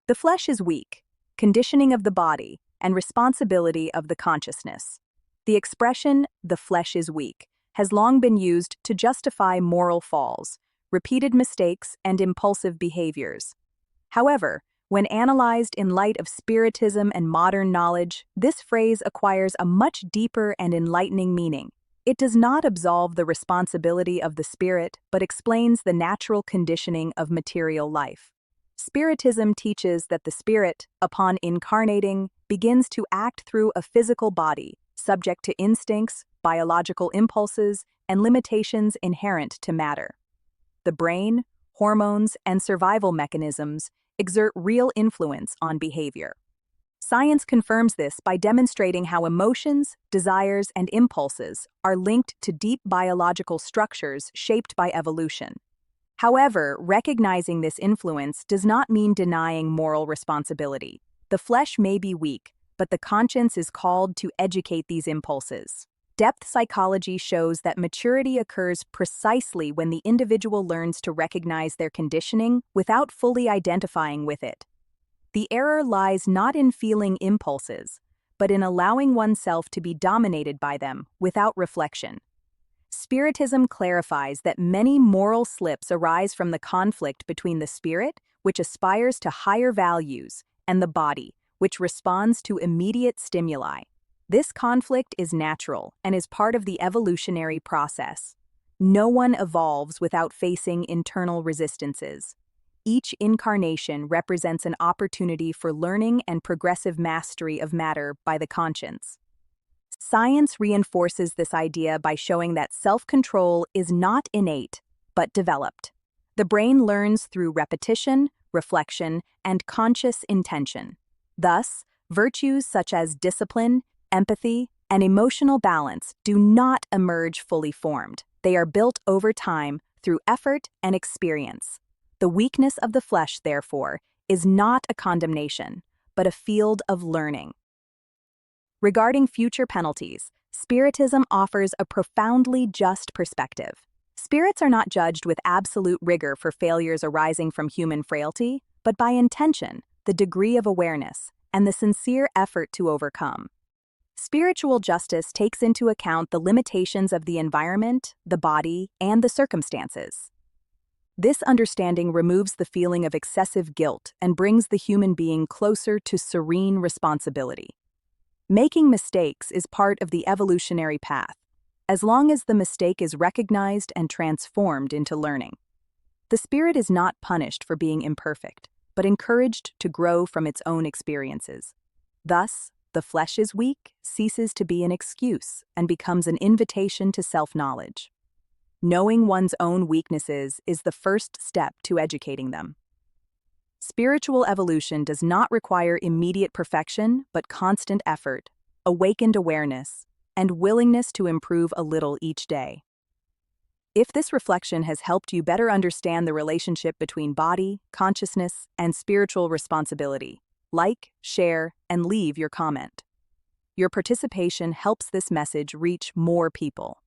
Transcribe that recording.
The flesh is weak, conditioning of the body, and responsibility of the consciousness. The expression, the flesh is weak, has long been used to justify moral falls, repeated mistakes, and impulsive behaviors. However, when analyzed in light of Spiritism and modern knowledge, this phrase acquires a much deeper and enlightening meaning. It does not absolve the responsibility of the spirit, but explains the natural conditioning of material life. Spiritism teaches that the spirit, upon incarnating, begins to act through a physical body, subject to instincts, biological impulses, and limitations inherent to matter. The brain, hormones, and survival mechanisms exert real influence on behavior. Science confirms this by demonstrating how emotions, desires, and impulses are linked to deep biological structures shaped by evolution. However, recognizing this influence does not mean denying moral responsibility. The flesh may be weak, but the conscience is called to educate these impulses. Depth psychology shows that maturity occurs precisely when the individual learns to recognize their conditioning without fully identifying with it. The error lies not in feeling impulses, but in allowing oneself to be dominated by them without reflection. Spiritism clarifies that many moral slips arise from the conflict between the spirit, which aspires to higher values, and the body, which responds to immediate stimuli. This conflict is natural and is part of the evolutionary process. No one evolves without facing internal resistances. Each incarnation represents an opportunity for learning and progressive mastery of matter by the conscience. Science reinforces this idea by showing that self-control is not innate, but developed. The brain learns through repetition, reflection, and conscious intention. Thus, virtues such as discipline, empathy, and emotional balance do not emerge fully formed. They are built over time through effort and experience. The weakness of the flesh, therefore, is not a condemnation, but a field of learning. Regarding future penalties, Spiritism offers a profoundly just perspective. Spirits are not judged with absolute rigor for failures arising from human frailty, but by intention, the degree of awareness, and the sincere effort to overcome. Spiritual justice takes into account the limitations of the environment, the body, and the circumstances. This understanding removes the feeling of excessive guilt and brings the human being closer to serene responsibility. Making mistakes is part of the evolutionary path, as long as the mistake is recognized and transformed into learning. The spirit is not punished for being imperfect, but encouraged to grow from its own experiences. Thus, the flesh is weak, ceases to be an excuse, and becomes an invitation to self-knowledge. Knowing one's own weaknesses is the first step to educating them. Spiritual evolution does not require immediate perfection, but constant effort, awakened awareness, and willingness to improve a little each day. If this reflection has helped you better understand the relationship between body, consciousness, and spiritual responsibility, like, share, and leave your comment. Your participation helps this message reach more people.